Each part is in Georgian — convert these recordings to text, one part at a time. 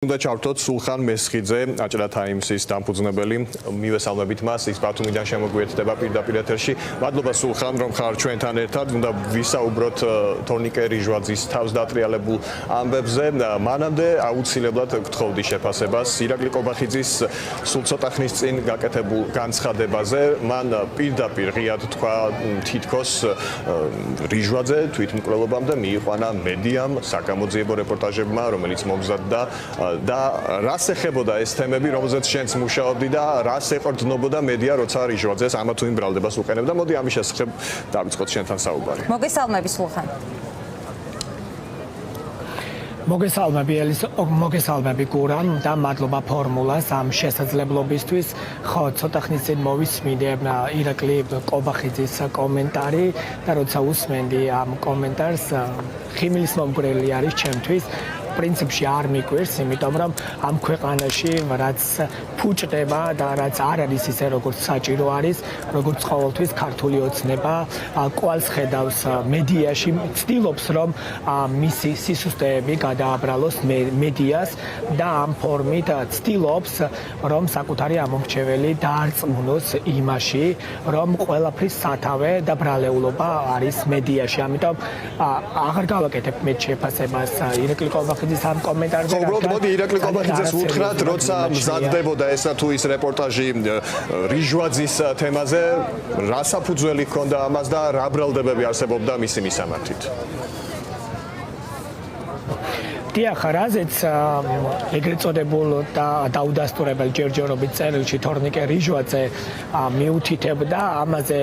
უნდა ჩავთოთ სულხან მესხიძე, აჭარა თაიმსის დამფუძნებელი. მივესალმებით მას, ის ბათუმიდან შემოგვიერთდება პირდაპირ ეთერში. მადლობა სულხან, რომ ხარ ჩვენთან ერთად. უნდა ვისაუბროთ თორნიკე რიჟვაძის თავსდატრიალებულ ამბებზე. მანამდე აუცილებლად გთხოვდი შეფასებას ირაკლი კობახიძის სულ ცოტა ხნის წინ გაკეთებულ განცხადებაზე. მან პირდაპირ ღიად თქვა თითქოს რიჟვაძე თვითმკვლელობამდე მიიყვანა მედიამ, საგამოძიებო რეპორტაჟებმა, რომელიც მომზადდა და რას ეხებოდა ეს თემები, რომელზეც შენც მუშაობდი და რას ეყრდნობოდა მედია, როცა რიჟვაძეს ამა თუ იმ ბრალდებას უყენებდა. მოდი ამის შესახებ დავიწყოთ შენთან საუბარი. მოგესალმები სულხან. მოგესალმები გურამ და მადლობა ფორმულას ამ შესაძლებლობისთვის. ხო, ცოტა ხნის წინ მოვისმინე ირაკლი კობახიძის კომენტარი და როცა უსმენდი ამ კომენტარს, ხიმილის მომგვრელი არის ჩემთვის. პრინციპში არ მიკვირს, იმიტომ რომ ამ ქვეყანაში რაც ფუჭდება და რაც არ არის ისე როგორც საჭირო არის, როგორც ყოველთვის ქართული ოცნება კვალს ხედავს მედიაში, ცდილობს რომ მისი სისუსტეები გადააბრალოს მედიას და ამ ფორმით ცდილობს რომ საკუთარი ამომრჩეველი დაარწმუნოს იმაში, რომ ყველაფრის სათავე და ბრალეულობა არის მედიაში. ამიტომ აღარ გავაკეთებ მე შეფასებას ირაკლი კობახიძის ამ კომენტარზე. მოდი ირაკლი კობახიძეს უთხრათ, როცა მზადდებოდა ესა თუ ის რეპორტაჟი რიჟვაძის თემაზე, რა საფუძველი ჰქონდა ამას და რა ბრალდებები არსებობდა მისი მისამართით? დიახ, რაზეც ეგრეთ წოდებულ და დაუდასტურებელ ჯერჯერობით წერილში თორნიკე რიჟვაძე მიუთითებდა, ამაზე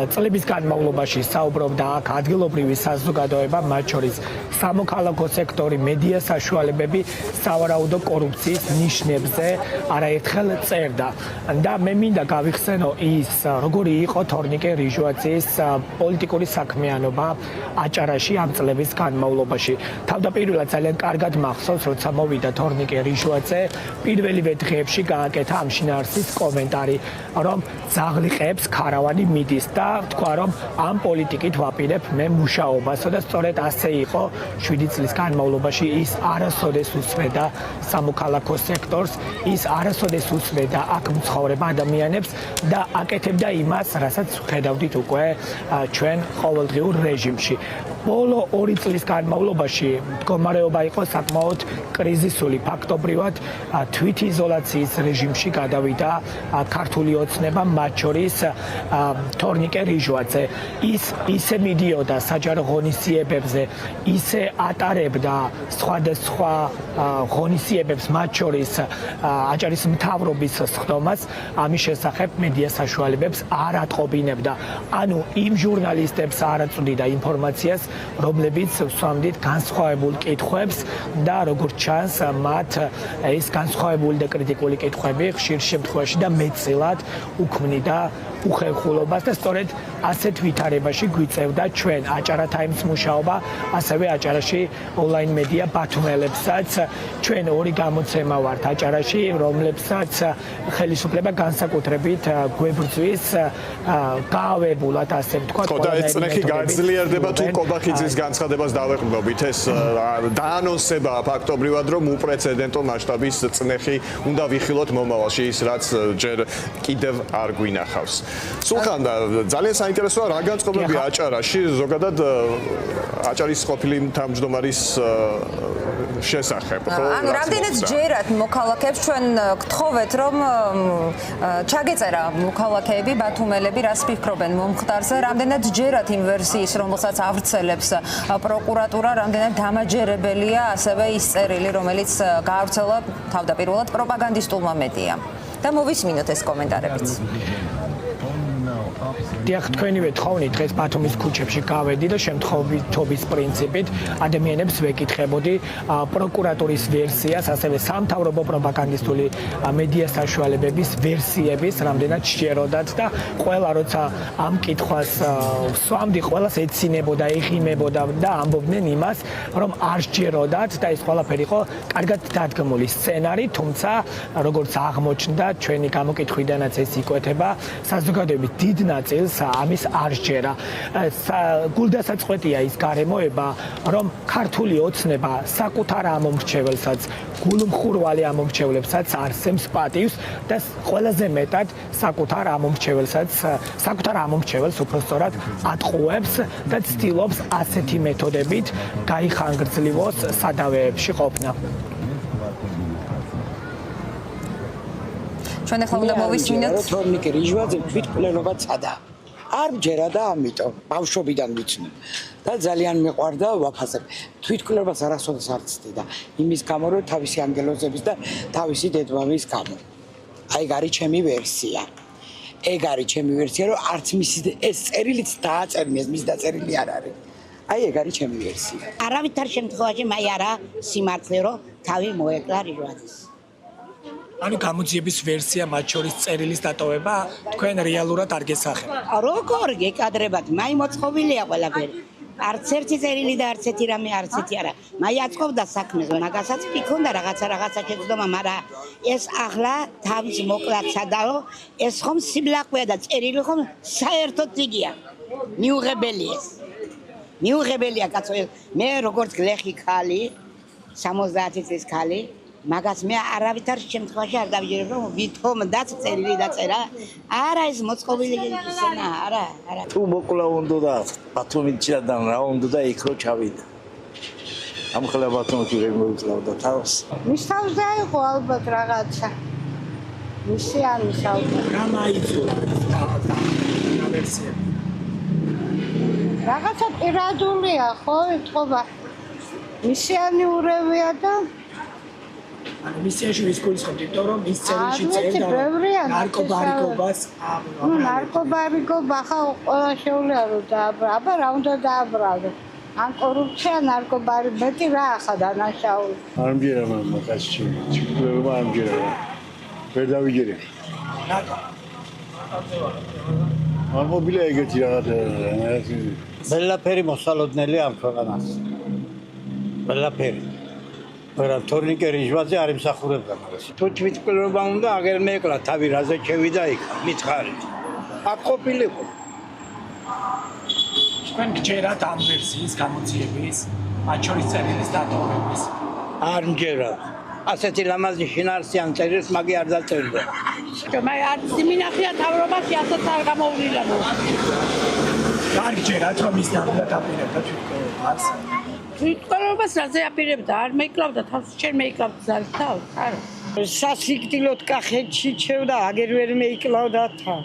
წლების განმავლობაში საუბრობდა აქ ადგილობრივი საზოგადოება, მათ შორის სამოქალაქო სექტორი, მედია საშუალებები სავარაუდო კორუფციის ნიშნებზე არაერთხელ წერდა. და მე მინდა გავიხსენო ის, როგორი იყო თორნიკე რიჟვაძის პოლიტიკური საქმიანობა აჭარაში ამ წლების განმავლობაში. თავდაპირველად ძალიან კარგად მახსოვს, როცა მოვიდა თორნიკე რიჟვაძე, პირველივე დღეებში გააკეთა ამ შინაარსის კომენტარი, რომ ძაღლიყებს ქარავანი მიდის და თქვა, რომ ამ პოლიტიკით ვაპირებ მე მუშაობას და სწორედ ასე იყო 7 წლის განმავლობაში. ის არასოდეს უსმენდა სამოქალაქო სექტორს, ის არასოდეს უსმენდა აქ მცხოვრებ ადამიანებს და აკეთებდა იმას, რასაც ხედავდით უკვე ჩვენ ყოველდღიურ რეჟიმში. ბოლო 2 წლის განმავლობაში მდგომარეობა იყო საკმაოდ კრიზისული. ფაქტობრივად თვითიზოლაციის რეჟიმში გადავიდა ქართული ოცნება, მათ შორის თორნიკე რიჟვაძე. ის ისე მიდიოდა საჯარო ღონისძიებებზე, ისე ატარებდა სხვადასხვა ღონისძიებებს, მათ შორის აჭარის მთავრობის სხდომას, ამის შესახებ მედია საშუალებებს არ ატყობინებდა. ანუ იმ ჟურნალისტებს არ აწვდიდა ინფორმაციას, რომლებიც ვსვამდით განსხვავებულ კითხვებს და როგორც ჩანს, მათ ეს განსხვავებული და კრიტიკული კითხვები ხშირ შემთხვევაში და მეტწილად უქმნიდა უხერხულობას და სწორედ ასეთ ვითარებაში გვიწევდა ჩვენ აჭარა თაიმს მუშაობა, ასევე აჭარაში ონლაინ მედია ბათუმელებსაც. ჩვენ ორი გამოცემა ვართ აჭარაში, რომლებსაც ხელისუფლება განსაკუთრებით გვებრძვის გაავებულად, ასე ვთქვათ. ხო, და ეს წნეხი გაძლიერდება თუ კობახიძის განცხადებას დავეყრდნობით, ეს დაანონსება ფაქტობრივად, რომ უპრეცედენტო მასშტაბის წნეხი უნდა ვიხილოთ მომავალში, ის რაც ჯერ კიდევ არ გვინახავს. სულხან, ძალიან საინტერესოა რა განწყობები აჭარაში, ზოგადად აჭარის ყოფილი თავმჯდომარის შესახებ, ხო? ანუ რამდენიც ჯერათ მოქალაქეებს ჩვენ გთხოვეთ, რომ ჩაგეწერა მოქალაქეები, ბათუმელები რას ფიქრობენ მომხდარზე, რამდენიც ჯერათ იმ ვერსიის, რომელსაც ავრცელებს პროკურატურა, რამდენად დამაჯერებელია ასევე ის წერილი, რომელიც გაავრცელა თავდაპირველად პროპაგანდისტულმა მედიამ. და მოვისმინოთ ეს კომენტარებიც. დიახ, თქვენივე თხოვნით დღეს ბათუმის ქუჩებში გავედი და შემთხვევითობის პრინციპით ადამიანებს ვეკითხებოდი პროკურატურის ვერსიას, ასევე სამთავრობო პროპაგანდისტული მედია საშუალებების ვერსიების, რამდენად სჯეროდათ და ყველა როცა ამ კითხვას ვსვამდი, ყველას ეცინებოდა, ეღიმებოდა და ამბობდნენ იმას, რომ არ სჯეროდათ და ეს ყველაფერი იყო კარგად დადგმული სცენარი, თუმცა როგორც აღმოჩნდა ჩვენი გამოკითხვიდანაც ეს იკვეთება, საზოგადოების დიდ ნაწილს ამის არ სჯერა. გულდასაწყვეტია ის გარემოება, რომ ქართული ოცნება საკუთარ ამომრჩეველსაც, გულმხურვალი ამომრჩევლებსაც არსებს პატივს და ყველაზე მეტად საკუთარ ამომრჩეველს უпростоრად ატყუებს და ცდილობს ასეთი მეთოდებით გაიხანგრძლივოს სადავეებში ყოფნა. ჩვენ ახლა უნდა მოვისმინოთ თორნიკე რიჟვაძე თვითმკვლელობა წადა. არ მჯერა და ამიტომ ბავშვობიდან ვიცნობ და ძალიან მიყვარდა ვაფასებ. თვითმკვლელობას არასოდეს არ ცდიდა. იმის გამო რომ თავისი ანგელოზების და თავისი დედმამის გამო. აი ეგ არის ჩემი ვერსია. ეგ არის ჩემი ვერსია, რომ არც მისი ეს წერილიც დააწერნიეს, მის დაწერილი არ არის. აი ეგ არის ჩემი ვერსია. არავითარ შემთხვევაში მაი არა სიმართლე რომ თავი მოეკლა რიჟვაძეს. ანუ გამოძიების ვერსია მათ შორის წერილის დატოვება თქვენ რეალურად არ გესახებთ. როგორ გეკადრებათ? მაი მოწყობილია ყველაფერი. არც ერთი წერილი და არც ერთი რამე არც ერთი არა. მაი აწყობდა საქმეს, მაგასაც იქონდა რაღაცა შეცდომა, მაგრამ ეს ახლა თავის მოკლაცადაო, ეს ხომ სიბლაყვია და წერილი ხომ საერთოდ იგია. მიუღებელია კაცო, მე როგორც გლეხი ქალი, 70 წლის ქალი, მაგას მე არავითარ შემთხვევაში არ დავიჯერებ, რომ ვითომდაც წერილი დაწერა. არა ეს მოწყობილი ისენა, არა. თუ მოკლა უნდა და ბათუმიდან რა უნდა და იქ რო ჩავიდა. ამ ხლა ბათუმში ვერ მოუკლავდა თავს. მის თავს დაიყო ალბათ რაღაცა. მისიანი ალბათ. რა მაიწურა ვერსია. რაღაცა პირადულია, ხო, ეთქობა. მისიანი ურევია და ანუ მისიაში ვის გულისხმობთ, იმიტომ რომ ის წერილში წერდა ნარკობარიკობას. ნუ ნარკობარიკობა ხა ყველა შეუძლია რომ დააბრა. აბა რა უნდა დააბრალო? ან კორუფცია, ნარკობარი, მეტი რა ახლა დანაშაული. არ მჯერა მაგას ჩიქულება არ მჯერა. ვერ დავიჯერე. არ მობილია ეგეთი რაღაცა. ყველაფერი მოსალოდნელი ამ ქვეყანას. ყველაფერი. არა თორნიკე რიჟვაძე არ იმსახურებდა მაგას. თუ თვითმკვლელობა უნდა აგერ მეეკლა თავი რაზე შევიდა იქ მითხარით. აქ ყოფილიყო. თქვენ გჯერათ ამ ვერსიის გამოძიების, მათ შორის წერილის დატოვების. არ მჯერა. ასეთი ლამაზი შინაარსიან წერილს მაგი არ დაწერდა. მე არც მინახია თავრობაში ასეც არ გამოვლიდა. არ გჯერათ რომ ის დაპირებდა თვითმკვლელობას. თვითმკვლელობას რაზე აპირებდა? არ მეკლავდა თავს, შენ მეკლავდა ზალ თავს, არა. სასიკვდილოდ კახეთში ჩევდა, აგერ ვერ მეიკლავდა თან.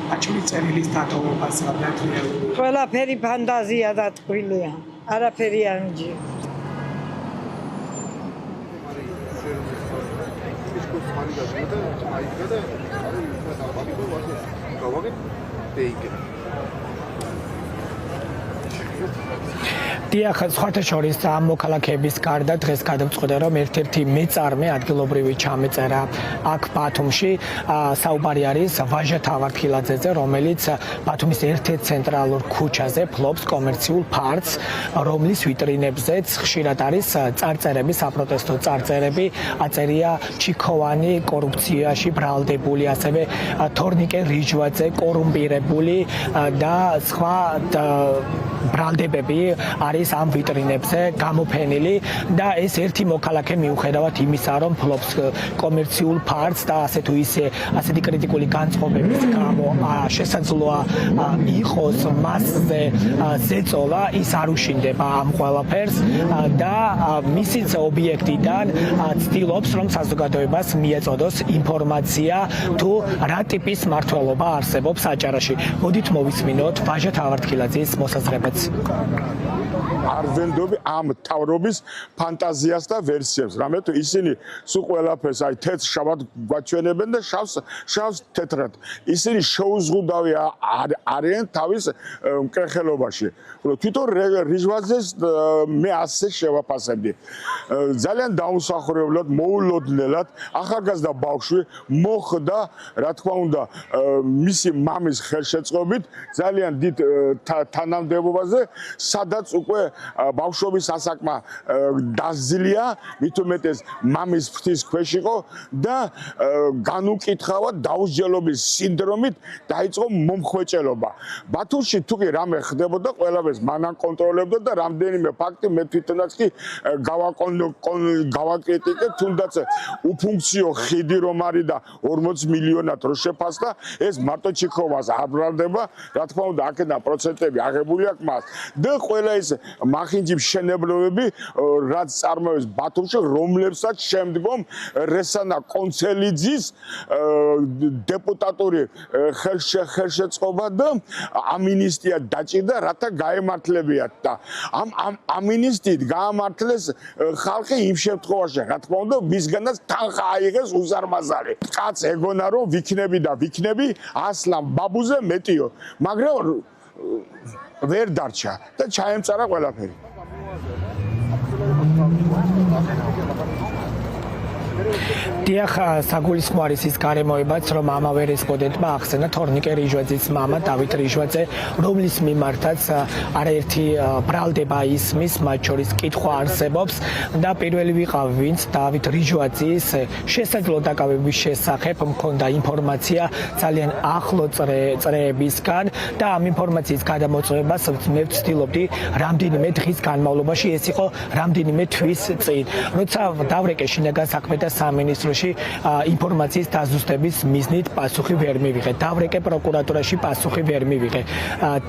მათ შორის წერილის დატოვებას რა დატრიალო. ყველაფერი ფანტაზია და ტყუილია. არაფერი არ მჯერა. დიახ, სხვათა შორის ამ მოქალაქეების გარდა დღეს გადავწყვიტე, რომ ერთ-ერთი მეწარმე ადგილობრივი ჩამეწერა აქ ბათუმში. საუბარი არის ვაჟა თავარქილაძეზე, რომელიც ბათუმის ერთ-ერთ ცენტრალურ ქუჩაზე ფლობს კომერციულ ფარცს, რომლის ვიტრინებზეც ხშირად არის წარწერები, საპროტესტო წარწერები, აწერია ჩიქოვანი კორუფციაში ბრალდებული, ასევე თორნიკე რიჟვაძე კორუმპირებული და სხვა ბრალდებები არის ამ ვიტრინებზე გამოფენილი და ეს ერთი მოქალაქე მიუხედავად იმისა, რომ ფლობს კომერციულ ფარცს და ასე თუ ისე ასეთი კრიტიკული განწყობების გამო შესაძლოა იყოს მასზე ზეწოლა, ის არ უშინდება ამ ყველაფერს და მისიც ობიექტიდან ცდილობს, რომ საზოგადოებას მიეწოდოს ინფორმაცია თუ რა ტიპის მმართველობა არსებობს აჭარაში. მოდით მოვისმინოთ ვაჟა თავარქილაძის მოსაზრებაც. არ ვენდობი ამ თავრობის ფანტაზიას და ვერსიებს. რამე თუ ისინი სულ ყველაფერს აი თეთრ შავად გვაჩვენებენ და შავს თეთრად. ისინი შეუზღუდავი არიან თავის მკრეხელობაში. თვითონ რიჟვაძეს მე ასე შევაფასებდი. ძალიან დაუმსახურებლად, მოულოდნელად ახალგაზრდა ბავშვი მოხდა, რა თქმა უნდა, მისი მამის ხელშეწყობით ძალიან დიდ თანამდებობაზე, სადაც უკვე ბავშვობის ასაკმა დასძლია, მით უმეტეს მამის ფრთის ქვეშ იყო და განუკითხავად დაუსჯელობის სინდრომით დაიწყო მომხვეჭელობა. ბათუმში თუ კი რამე ხდებოდა, ყველაფერს მანან კონტროლებდა და რამდენიმე ფაქტი მე თვითონაც კი გავაკრიტიკე, თუნდაც უფუნქციო ხიდი რომ არის და 40 მილიონად რო შეფასდა, ეს მარტო ჩიქოვას არ ბრალდება, რა თქმა უნდა, აქედან პროცენტები აღებული აქვს მას. და ყველა ეს მახინჯი მშენებლობები, რაც წარმოებს ბათუმში, რომლებსაც შემდგომ რესანა კონცელიძის დეპუტატური ხელშეწყობა და ამინისტია დაჭირდა, რათა გაემართლებიათ და ამ ამინისტიით გაამართლეს ხალხი იმ შემთხვევაში, რა თქმა უნდა, მისგანაც თანხა აიღეს უზარმაზარი. კაც ეგონა რომ ვიქნები ასლან ბაბუზე მეტიო, მაგრამ ვერ დარჩა და ჩაემწარა ყველაფერი. დიახ, საგულისხმოა ის გარემოებაც, რომ ამავე რესპონდენტმა ახსენა თორნიკე რიჟვაძის მამა დავით რიჟვაძე, რომლის მიმართაც არაერთი ბრალდება ისმის, მათ შორის კითხვა არსებობს და პირველი ვიყავ, ვინც დავით რიჟვაძის შესაძლო დაკავების შესახებ მქონდა ინფორმაცია ძალიან ახლო წრეებისგან და ამ ინფორმაციის გადამოწმებას მე ვცდილობდი რამდენიმე დღის განმავლობაში, ეს იყო რამდენიმე თვის წინ, როცა დავრეკე შინაგან საქმეთა სამინისტროში ინფორმაციის დაზუსტების მიზნით პასუხი ვერ მივიღე. დავრეკე პროკურატურაში პასუხი ვერ მივიღე.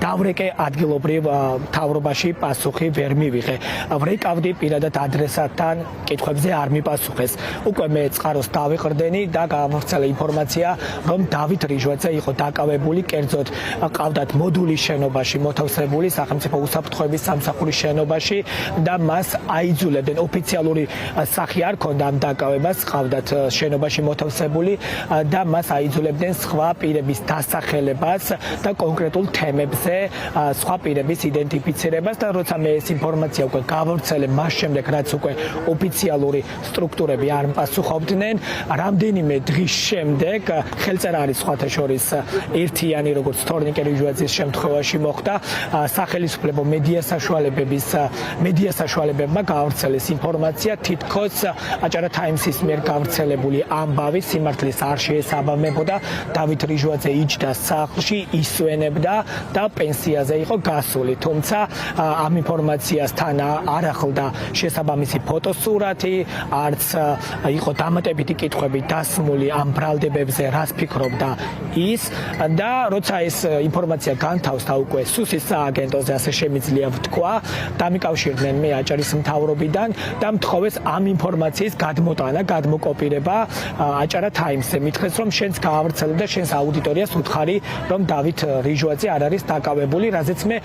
დავრეკე ადგილობრივ მთავრობაში პასუხი ვერ მივიღე. ვრეკავდი პირადად ადრესატთან, კითხვებზე არ მიპასუხეს. უკვე მე წყაროს დავიყრდენი და გამოვცელა ინფორმაცია, რომ დავით რიჟვაძე იყო დაკავებული, კერძოდ ყავდათ მოდულის შენობაში მოთავსებული სახელმწიფო უსაფრთხოების სამსახურის შენობაში და მას აიძულებდნენ, ოფიციალური სახი არ ქონდა ამ დაკავებას, ყავდათ შენობაში მოთავსებული და მას აიძულებდნენ სხვა პირების დასახელებას და კონკრეტულ თემებზე სხვა პირების იდენტიფიცირებას და როცა მე ეს ინფორმაცია უკვე გავავრცელე მას შემდეგ, რაც უკვე ოფიციალური სტრუქტურები არ პასუხობდნენ, რამდენიმე დღის შემდეგ ხელწერა არის სხვათა შორის ერთიანი, როგორც თორნიკე რიჟვაძის შემთხვევაში მოხდა, სახელმწიფო მედია საშუალებებმა გაავრცელეს ინფორმაცია, თითქოს აჭარა ტაიმსის მიერ გავრცელებული ამბავი სიმართლის არ შეესაბამებოდა, დავით რიჟვაძე იჯდა სახლში, ისვენებდა და პენსიაზე იყო გასული, თუმცა ამ ინფორმაციასთან არ ახლდა შესაბამისი ფოტოსურათი, არც იყო დამატებითი კითხვები დასმული ამ ბრალდებებზე, რას ფიქრობდა ის და როცა ეს ინფორმაცია განთავსდა უკვე სუსის სააგენტოზე, ასე შემიძლია ვთქვა, დამიკავშირდნენ მე აჭარის მთავრობიდან და მთხოვეს ამ ინფორმაციის გადმოტანა, გადმოკოპირება აჭარა ტაიმსზე, მითხრეს რომ შენს გაავრცელე და შენს აუდიტორიას უთხარი, რომ დავით რიჟვაძე არ არის დაკავებული, რაზეც მე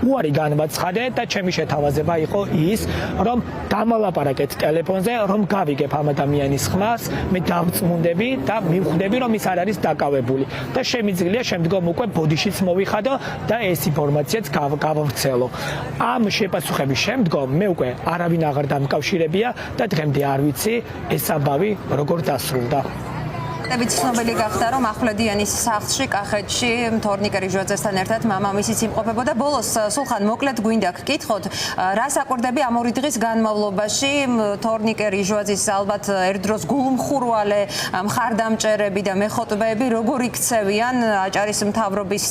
უარი განვაცხადე და ჩემი შეთავაზება იყო ის, რომ დამალაპარაკეთ ტელეფონზე, რომ გავიგებ ამ ადამიანის ხმას, მე დავწმუნდები და მივხვდები, რომ ის არ არის დაკავებული და შემიძლია შემდგომ უკვე ბოდიშიც მოვიხადო და ეს ინფორმაციაც გავავრცელო. ამ შეპასუხების შემდგომ მე უკვე არავინ აღარ დამკავშირებია და დღემდე არ ვიცი ეს ამბავი როგორ დასრულდა. ცნობილი გახდა, რომ ახვლედიანის სახლში, კახეთში თორნიკე რიჟვაძესთან ერთად მამამისიც იმყოფებოდა. ბოლოს სულხან, მოკლედ გვინდა გკითხოთ, რას აკვირდები ამ ორი დღის განმავლობაში თორნიკე რიჟვაძის ალბათ ერთდროს გულმხურვალე მხარდამჭერები და მეხოტბეები როგორ იქცევიან აჭარის მთავრობის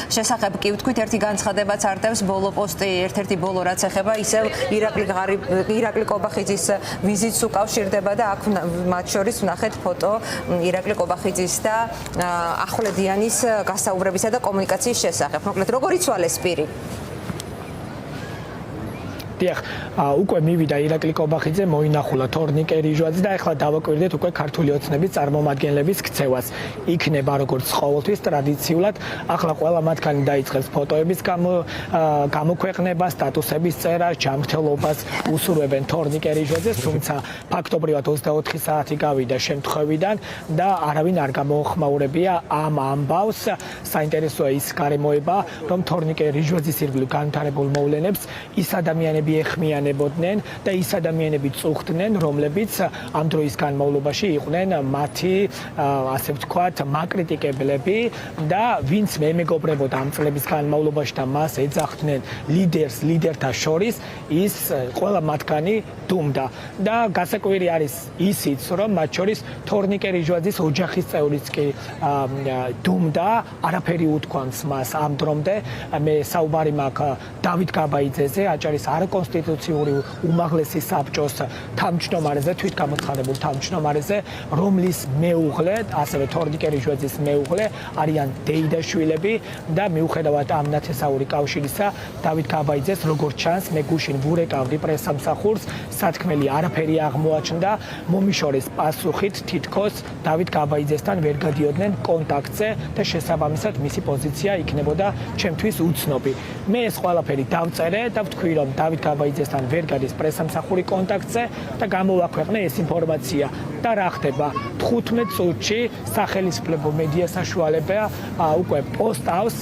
შესახებ კი ვთქვით, ერთი განცხადებაც არტევს ბოლო პოსტი, ერთ-ერთი ბოლო რაც ეხება, ისევ ირაკლი კობახიძის ვიზიტს უკავშირდება და აქ მათ შორის ვნახეთ ფოტო ირაკლი კობახიძის და ახვლედიანის გასაუბრებისა და კომუნიკაციის შესახებ. მოკლედ, როგორ იცვალეს პირი? დიახ, უკვე მივიდა ირაკლი კობახიძე, მოინახულა თორნიკე რიჟვაძე და ახლა დავაკვირდეთ უკვე ქართული ოცნების წარმომადგენლების ქცევას. იქნება როგორც ყოველთვის ტრადიციულად, ახლა ყველა მათგანი დაიწყებს ფოტოების გამოქვეყნებას, სტატუსების წერას, ჯანმრთელობას უსურვებენ თორნიკე რიჟვაძეს, თუმცა ფაქტობრივად 24 საათი გავიდა შემთხვევიდან და არავინ არ გამოუხმაურებია ამ ამბავს. საინტერესოა ის გარემოება, რომ თორნიკე რიჟვაძის ირგვლივ განვითარებულ მოვლენებს ის ადამიანები მიეხმიანებოდნენ და ის ადამიანები წუხდნენ, რომლებიც ამ დროის განმავლობაში იყვნენ მათი ასე ვთქვათ, მაკრიტიკებლები და ვინც მემეგობრებოდა ამ წლების განმავლობაში და მას ეძახდნენ ლიდერთა შორის, ის ყველა მათგანი დუმდა და გასაკვირი არის ისიც, რომ მათ შორის თორნიკე რიჟვაძის ოჯახის წევრიც კი დუმდა, არაფერი უთქვამს მას ამ დრომდე. მე საუბარი მაქვს დავით გაბაიძეზე, აჭარის არაკონსტიტუციური უმაღლესი საბჭოს თავმჯდომარეზე, თვითგამოცხადებულ თავმჯდომარეზე, რომლის მეუღლე, ასევე თორნიკე რიჟვაძის მეუღლე არიან დეიდაშვილები და მიუხედავად ამ ნათესაური კავშირისა, დავით გაბაიძეს როგორც ჩანს, მე გუშინ ვურეკავდი პრესსამსახურს, სათქმელი არაფერი აღმოაჩნდა, მომიშორეს პასუხით თითქოს დავით გაბაიძესთან ვერ გადიოდნენ კონტაქტზე და შესაბამისად მისი პოზიცია იქნებოდა ჩემთვის უცნობი. მე ეს ყველაფერი დავწერე და ვთქვი, რომ დავით გაბაიძესთან ვერ გადის პრესსამსახური კონტაქტზე და გამოვაქვეყნე ეს ინფორმაცია. და რა ხდება? 15 წუთში სახელმწიფო მედია საშუალება უკვე პოსტავს,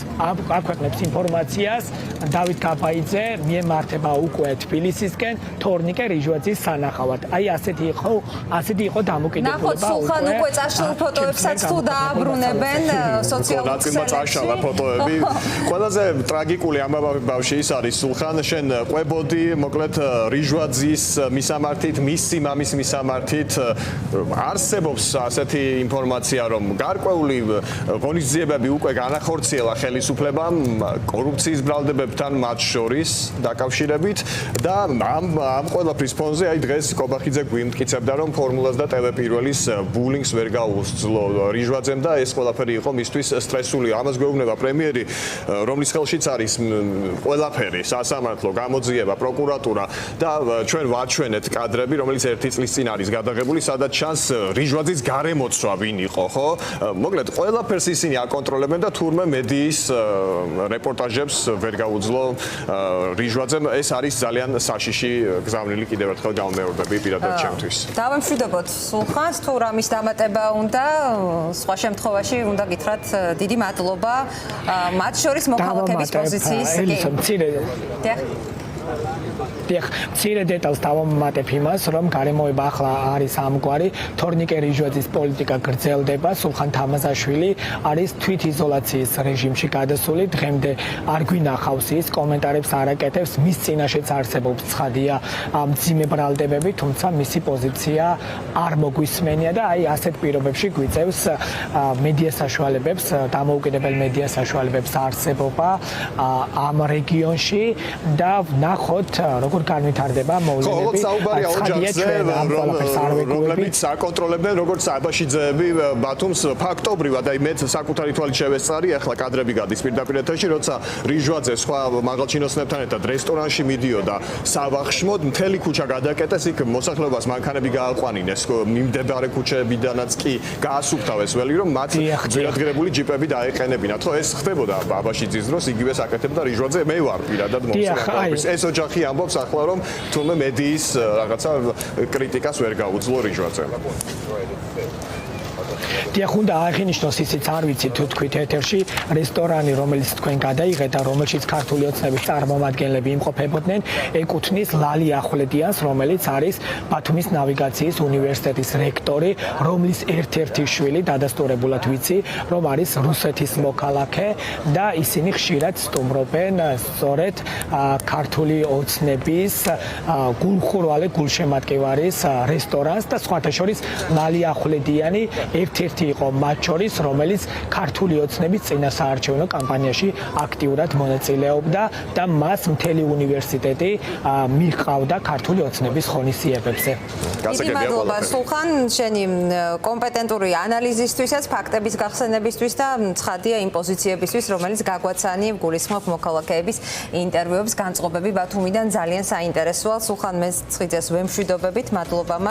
აქვეყნებს ინფორმაციას, დავით გაბაიძე მიემართება უკვე თბილისისკენ თორნიკე რიჟვაძის სანახავად. აი ასეთი იყო დამოკიდებულება. ნახოთ, სულხან უკვე წაშლილ ფოტოებსაც თუ დააბრუნებენ სოციალურ წაშალა ფოტოები. ყველაზე ტრაგიკული ამბავი ბავშვი ის არის, სულხან, შენ ყვებოდი, მოკლედ რიჟვაძის მისამართით, მისი მამის მისამართით არსებობს ასეთი ინფორმაცია, რომ გარკვეული ღონისძიებები უკვე განახორციელა ხელისუფლებამ კორუფციის ბრალდებებთან მათ შორის დაკავშირებით და ამ ყველაფრის ფონზე აი დღეს კობახიძე გვიმტკიცებდა, რომ ფორმულას და TV პირველის ბულინგს ვერ გაუსძლო რიჟვაძემ და ეს ყველაფერი იყო მისთვის სტრესული. ამას გვეუბნება პრემიერი, რომლის ხელშიც არის ყველაფერი, სასამართლო, გამოძიება, პროკურატურა და ჩვენ ვაჩვენეთ კადრები, რომელიც ერთი წლის წინ არის გადაღებული, სადაც ჩანს რიჟვაძის გარემოცვა ვინ იყო, ხო? მოკლედ ყველაფერს ისინი აკონტროლებენ და თურმე მედიის რეპორტაჟებს ვერ გაუძლო რიჟვაძემ. ეს არის ძალიან საშიში გზავნილი, კიდევ ერთხელ გამომეორდები პირადად ჩემთვის. დავემშვიდობოთ სულხანს, თუ რამის დამატება უნდა, სხვა შემთხვევაში უნდა გითხრათ დიდი მადლობა მათ შორის მოქალაქეების პოზიციის. მცირე დეტალს დავამატებ იმას, რომ გარემოება ახლა არის ამგვარი, თორნიკე რიჟვაძის პოლიტიკა გრძელდება, სულხან თამაზაშვილი არის თვითიზოლაციის რეჟიმში გადასული, დღემდე არ გვინახავს ის, კომენტარებს არ აკეთებს, მის წინაშეც არსებობს ცხადია მძიმე ბრალდებები, თუმცა მისი პოზიცია არ მოგვისმენია და აი ასეთ პირობებში გვიწევს მედია საშუალებებს, დამოუკიდებელ მედია საშუალებებს არსებობა ამ რეგიონში და ნახოთ როგორ განვითარდება მოვლენები. საუბარია ოჯახზე, რომლებიც აკონტროლებენ როგორც აბაშიძეები ბათუმს ფაქტობრივად, აი მეც საკუთარი თვალით შევესწარი, ახლა კადრები გადის პირდაპირ ეთერში, როცა რიჟვაძე სხვა მაღალჩინოსნებთან ერთად რესტორანში მიდიოდა სავახშმოდ, მთელი ქუჩა გადაკეტეს, იქ მოსახლეობას მანქანები გააყვანინეს, მიმდებარე ქუჩებიდანაც კი გაასუფთავეს ველი, რომ მათ ძვირადღირებული ჯიპები დაეყენებინათ. ხო, ეს ხდებოდა აბაშიძის დროს, იგივე საკეთებდა რიჟვაძე, მე ვარ პირადად მოსწავლე. ეს ოჯახი ამბობს ახლა, რომ თუმცა მედიის რაღაცა კრიტიკას ვერ გაუძლო რიჟვაძემ. დიახ, უნდა აღინიშნოს ისიც არ ვიცი თუ თქვით ეთერში, რესტორანი, რომელიც თქვენ გადაიღეთ და რომელშიც ქართული ოცნების წარმომადგენლები იმყოფებოდნენ, ეკუთვნის ლალი ახვლედიანს, რომელიც არის ბათუმის ნავიგაციის უნივერსიტეტის რექტორი, რომლის ერთ-ერთი შვილი დადასტურებულად ვიცი, რომ არის რუსეთის მოქალაქე და ისინი ხშირად სტუმრობენ სწორედ ქართული ოცნების გულხურვალე გულშემატკივარის რესტორანს და სხვათა შორის ლალი ახვლედიანი ერთ-ერთი იყო მათ შორის, რომელიც ქართული ოცნების წინასაარჩევნო კამპანიაში აქტიურად მონაწილეობდა და მას მთელი უნივერსიტეტი მიჰყავდა ქართული ოცნების ღონისძიებებზე. დიდი მადლობა სულხან, შენი კომპეტენტური ანალიზისთვისაც, ფაქტების გახსენებისთვის და ცხადია იმ პოზიციებისთვის, რომელიც გაგვაცანი გულისხმობ მოქალაქეების ინტერვიუებს, განწყობები ბათუმიდან ძალიან საინტერესოა. სულხან მეცხრიძეს ვემშვიდობებით, მადლობა მას.